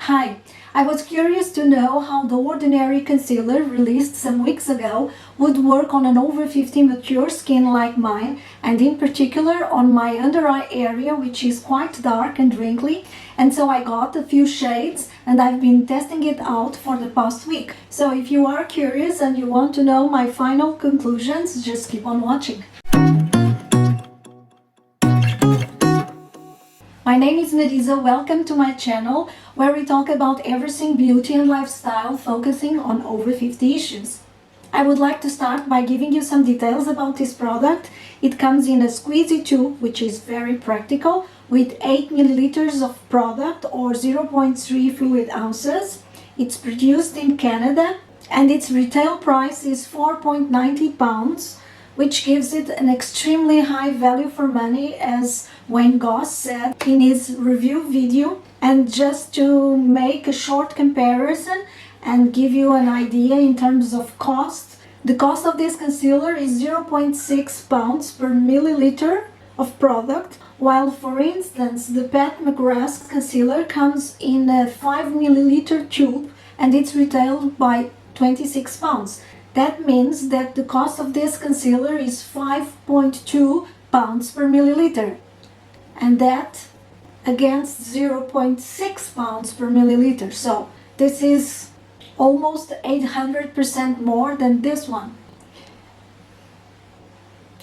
Hi, I was curious to know how the Ordinary concealer released some weeks ago would work on an over 50 mature skin like mine, and in particular on my under eye area, which is quite dark and wrinkly, and so I got a few shades and I've been testing it out for the past week. So if you are curious and you want to know my final conclusions, just keep on watching. My name is Marisa, welcome to my channel where we talk about everything beauty and lifestyle focusing on over 50 issues. I would like to start by giving you some details about this product. It comes in a squeezy tube, which is very practical, with 8 milliliters of product or 0.3 fluid ounces. It's produced in Canada and its retail price is £4.90, which gives it an extremely high value for money, as Wayne Goss said in his review video. And just to make a short comparison and give you an idea in terms of cost, the cost of this concealer is 0.6 pounds per milliliter of product, while for instance the McGrath Concealer comes in a 5 milliliter tube and it's retailed by 26 pounds. That means that the cost of this concealer is 5.2 pounds per milliliter, and that against 0.6 pounds per milliliter. So this is almost 800% more than this one.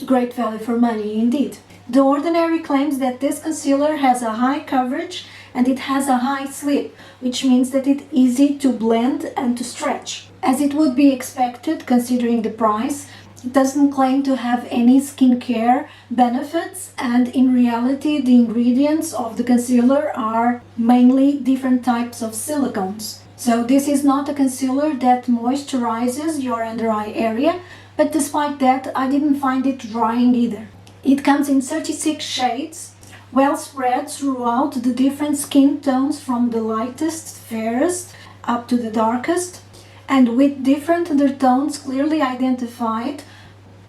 Great value for money indeed. The Ordinary claims that this concealer has a high coverage and it has a high slip, which means that it's easy to blend and to stretch. As it would be expected considering the price, it doesn't claim to have any skincare benefits, and in reality the ingredients of the concealer are mainly different types of silicones. So this is not a concealer that moisturizes your under eye area, but despite that I didn't find it drying either. It comes in 36 shades, well spread throughout the different skin tones from the lightest, fairest, up to the darkest, and with different undertones clearly identified: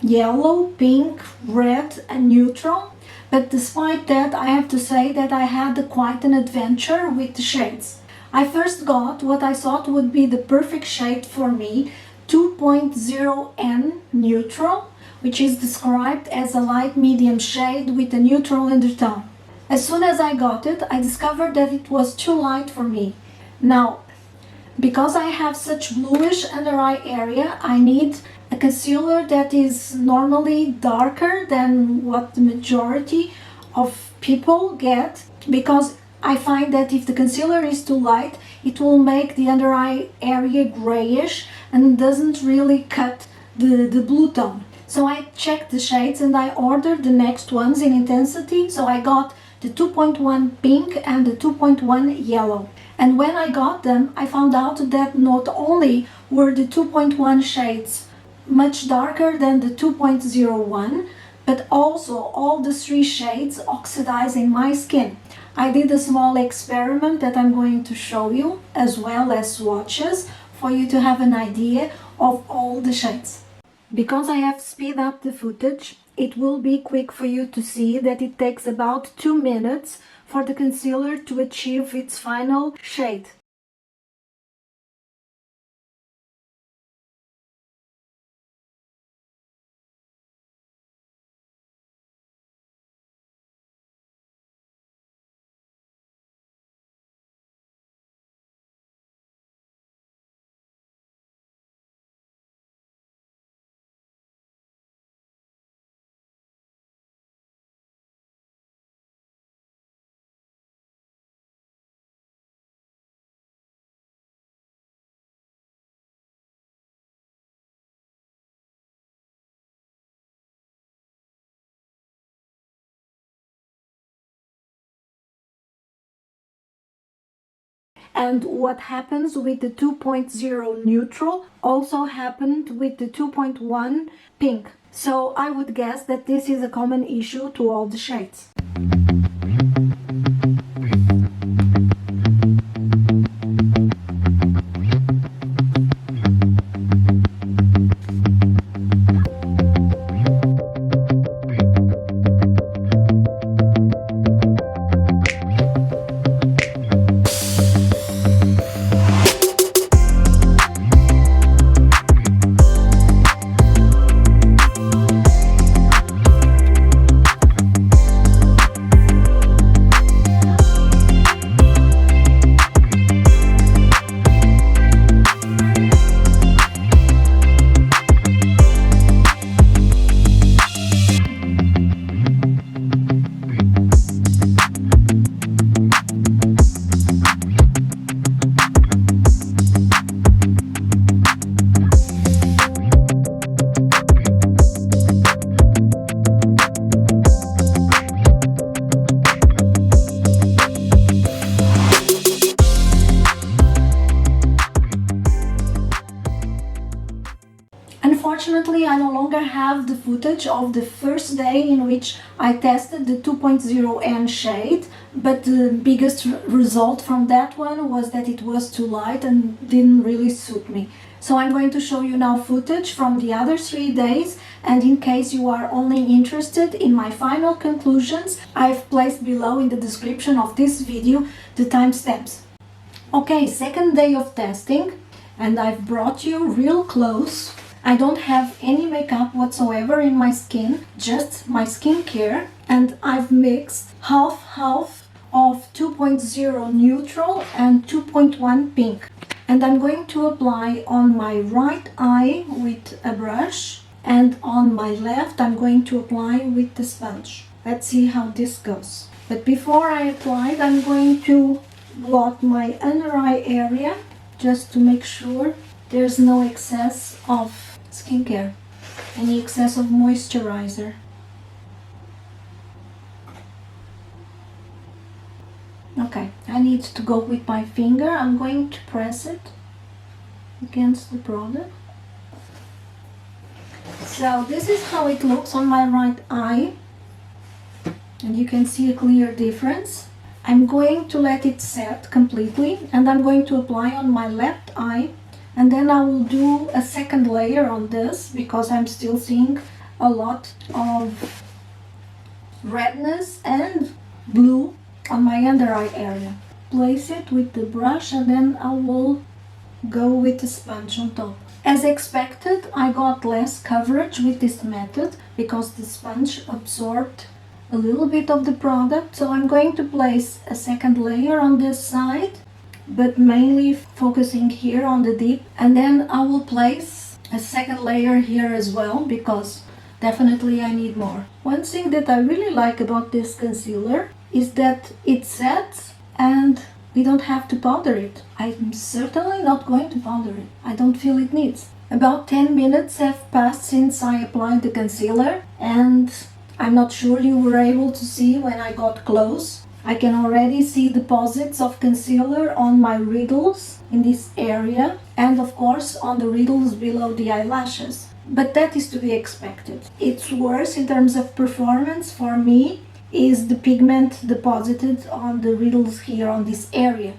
yellow, pink, red and neutral. But despite that, I have to say that I had quite an adventure with the shades. I first got what I thought would be the perfect shade for me, 2.0N Neutral, which is described as a light medium shade with a neutral undertone. As soon as I got it, I discovered that it was too light for me. Now, because I have such bluish under eye area, I need a concealer that is normally darker than what the majority of people get, because I find that if the concealer is too light, it will make the under eye area grayish and doesn't really cut the blue tone. So I checked the shades and I ordered the next ones in intensity. So I got the 2.1 pink and the 2.1 yellow. And when I got them, I found out that not only were the 2.1 shades much darker than the 2.01, but also all the three shades oxidize in my skin. I did a small experiment that I'm going to show you, as well as swatches, for you to have an idea of all the shades. Because I have speed up the footage, it will be quick for you to see that it takes about 2 minutes for the concealer to achieve its final shade. And what happens with the 2.0 neutral also happened with the 2.1 pink. So I would guess that this is a common issue to all the shades. Unfortunately, I no longer have the footage of the first day in which I tested the 2.0N shade, but the biggest result from that one was that it was too light and didn't really suit me. So I'm going to show you now footage from the other 3 days, and in case you are only interested in my final conclusions, I've placed below in the description of this video the timestamps. Okay, second day of testing, and I've brought you real close. I don't have any makeup whatsoever in my skin, just my skincare, and I've mixed half of 2.0 neutral and 2.1 pink. And I'm going to apply on my right eye with a brush, and on my left I'm going to apply with the sponge. Let's see how this goes. But before I apply it, I'm going to blot my under eye area just to make sure there's no excess of skincare, any excess of moisturizer. Okay, I need to go with my finger. I'm going to press it against the product. So this is how it looks on my right eye, and you can see a clear difference. I'm going to let it set completely, and I'm going to apply on my left eye, and then I will do a second layer on this because I'm still seeing a lot of redness and blue on my under eye area. Place it with the brush, and then I will go with the sponge on top. As expected, I got less coverage with this method because the sponge absorbed a little bit of the product. So I'm going to place a second layer on this side, but mainly focusing here on the dip, and then I will place a second layer here as well because definitely I need more. One thing that I really like about this concealer is that it sets and we don't have to powder it. I'm certainly not going to powder it. I don't feel it needs. About 10 minutes have passed since I applied the concealer, and I'm not sure you were able to see when I got close. I can already see deposits of concealer on my riddles in this area, and of course on the riddles below the eyelashes. But that is to be expected. It's worse in terms of performance for me is the pigment deposited on the riddles here on this area.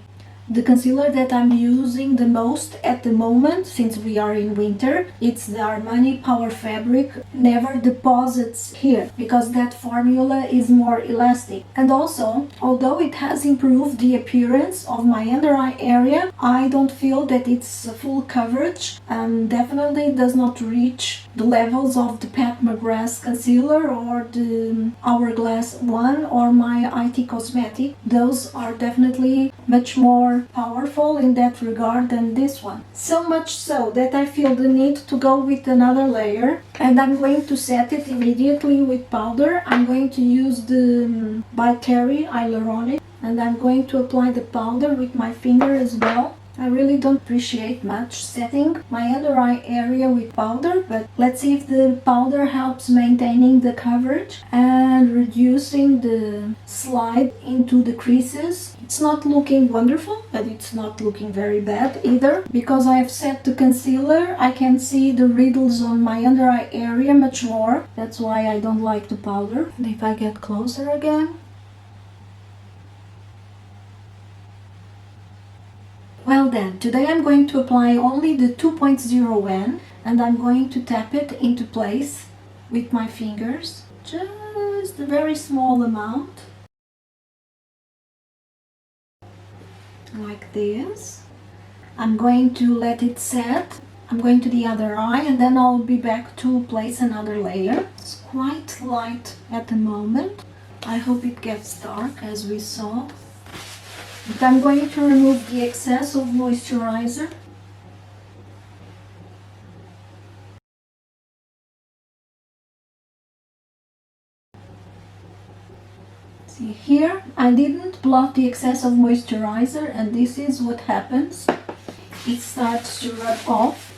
The concealer that I'm using the most at the moment, since we are in winter, it's the Armani Power Fabric, never deposits here because that formula is more elastic. And also, although it has improved the appearance of my under eye area, I don't feel that it's full coverage, and definitely does not reach the levels of the Pat McGrath Concealer or the Hourglass one or my IT Cosmetic. Those are definitely much more powerful in that regard than this one. So much so that I feel the need to go with another layer, and I'm going to set it immediately with powder. I'm going to use the Byterry Hyaluronic, and I'm going to apply the powder with my finger as well. I really don't appreciate much setting my under eye area with powder, but let's see if the powder helps maintaining the coverage and reducing the slide into the creases. It's not looking wonderful, but it's not looking very bad either. Because I have set the concealer, I can see the riddles on my under eye area much more. That's why I don't like the powder. And if I get closer again, well then, today I'm going to apply only the 2.0N, and I'm going to tap it into place with my fingers. Just a very small amount. Like this. I'm going to let it set. I'm going to the other eye, and then I'll be back to place another layer. It's quite light at the moment. I hope it gets dark as we saw. But I'm going to remove the excess of moisturizer. See here, I didn't blot the excess of moisturizer, and this is what happens. It starts to rub off.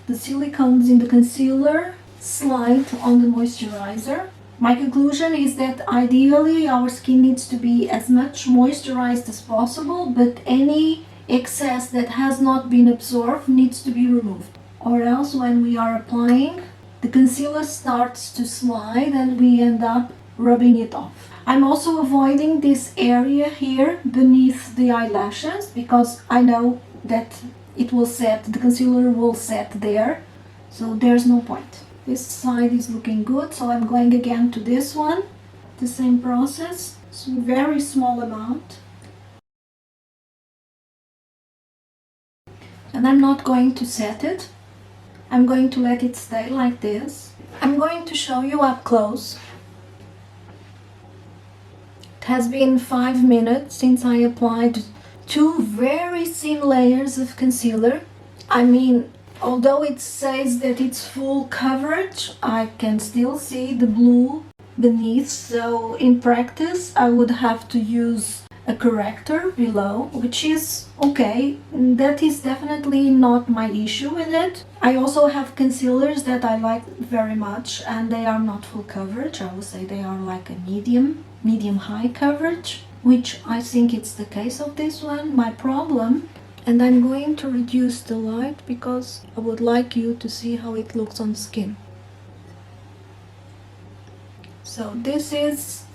The silicones in the concealer slide on the moisturizer. My conclusion is that ideally our skin needs to be as much moisturized as possible, but any excess that has not been absorbed needs to be removed. Or else when we are applying the concealer starts to slide and we end up rubbing it off. I'm also avoiding this area here beneath the eyelashes because I know that it will set, the concealer will set there, so there's no point. This side is looking good, so I'm going again to this one, the same process, so very small amount. And I'm not going to set it, I'm going to let it stay like this. I'm going to show you up close. It has been 5 minutes since I applied 2 very thin layers of concealer. I mean, although it says that it's full coverage, I can still see the blue beneath, so in practice I would have to use a corrector below, which is okay. That is definitely not my issue with it. I also have concealers that I like very much and they are not full coverage. I would say they are like a medium high coverage, which I think it's the case of this one. My problem, and I'm going to reduce the light because I would like you to see how it looks on skin. So this is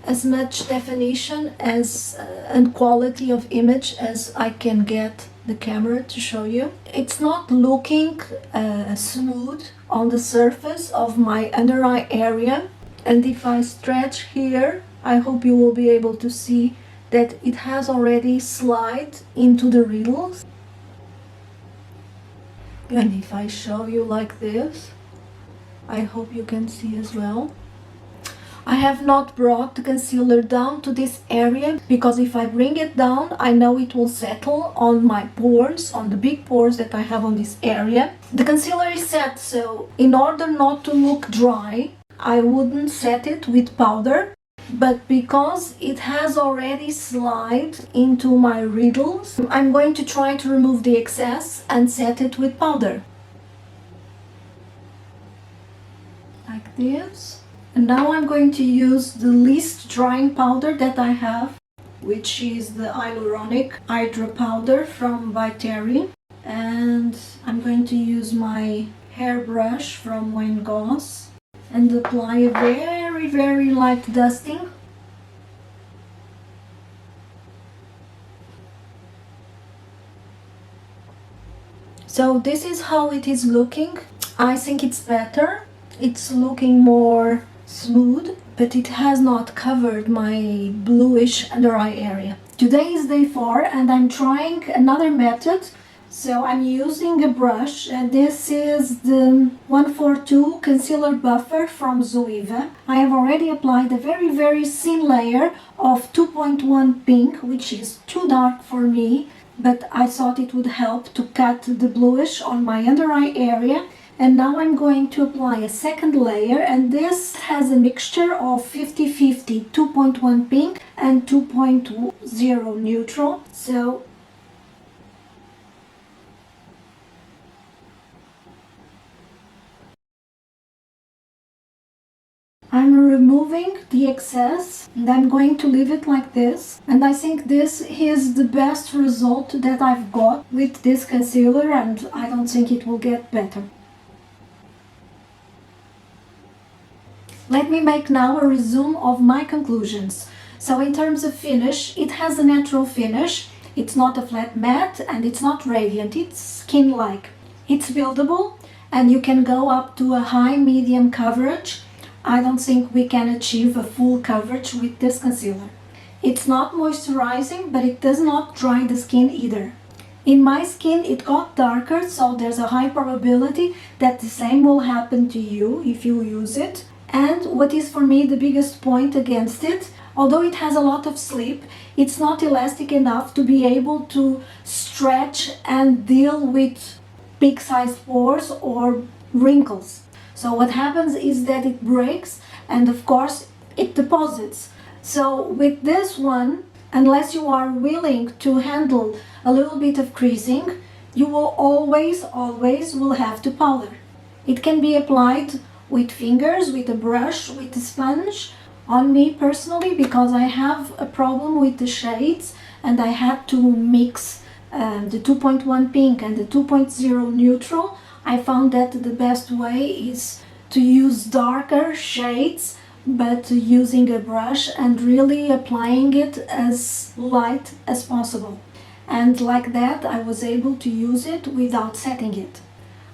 as much definition as and quality of image as I can get the camera to show you. It's not looking smooth on the surface of my under eye area, and if I stretch here, I hope you will be able to see that it has already slid into the riddles. And if I show you like this, I hope you can see as well. I have not brought the concealer down to this area because if I bring it down, I know it will settle on my pores, on the big pores that I have on this area. The concealer is set, so in order not to look dry, I wouldn't set it with powder. But because it has already slid into my riddles, I'm going to try to remove the excess and set it with powder. Like this. And now I'm going to use the least drying powder that I have, which is the Hyaluronic Hydra powder from Byterry. And I'm going to use my hairbrush from Wayne Goss and apply a very light dusting. So this is how it is looking. I think it's better. It's looking more smooth, but it has not covered my bluish under eye area. Today is day 4 and I'm trying another method. So I'm using a brush, and this is the 142 Concealer Buffer from Zoeva. I have already applied a very thin layer of 2.1 pink, which is too dark for me, but I thought it would help to cut the bluish on my under eye area. And now I'm going to apply a second layer, and this has a mixture of 50-50, 2.1 pink and 2.0 neutral. So I'm removing the excess and I'm going to leave it like this. And I think this is the best result that I've got with this concealer, and I don't think it will get better. Let me make now a resume of my conclusions. So in terms of finish, it has a natural finish. It's not a flat matte and it's not radiant, it's skin-like. It's buildable and you can go up to a high medium coverage. I don't think we can achieve a full coverage with this concealer. It's not moisturizing, but it does not dry the skin either. In my skin it got darker, so there's a high probability that the same will happen to you if you use it. And what is for me the biggest point against it, although it has a lot of slip, it's not elastic enough to be able to stretch and deal with big sized pores or wrinkles. So what happens is that it breaks and of course it deposits. So with this one, unless you are willing to handle a little bit of creasing, you will always will have to powder. It can be applied with fingers, with a brush, with a sponge. On me personally, because I have a problem with the shades and I had to mix the 2.1 pink and the 2.0 neutral, I found that the best way is to use darker shades, but using a brush and really applying it as light as possible. And like that, I was able to use it without setting it.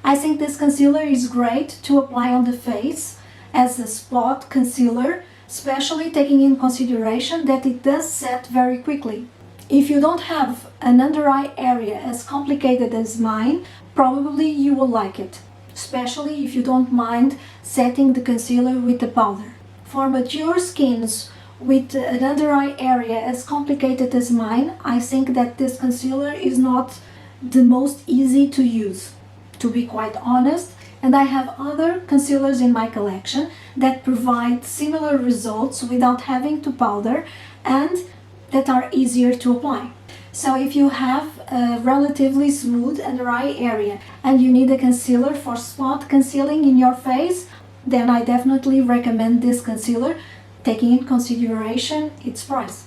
I think this concealer is great to apply on the face as a spot concealer, especially taking in consideration that it does set very quickly. If you don't have an under eye area as complicated as mine, probably you will like it, especially if you don't mind setting the concealer with the powder. For mature skins with an under eye area as complicated as mine, I think that this concealer is not the most easy to use, to be quite honest, and I have other concealers in my collection that provide similar results without having to powder and that are easier to apply. So if you have a relatively smooth under eye area and you need a concealer for spot concealing in your face, then I definitely recommend this concealer, taking in consideration its price.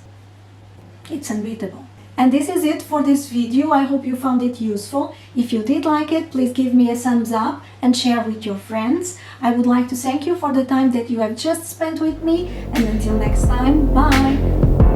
It's unbeatable. And this is it for this video. I hope you found it useful. If you did like it, please give me a thumbs up and share with your friends. I would like to thank you for the time that you have just spent with me, and until next time, bye!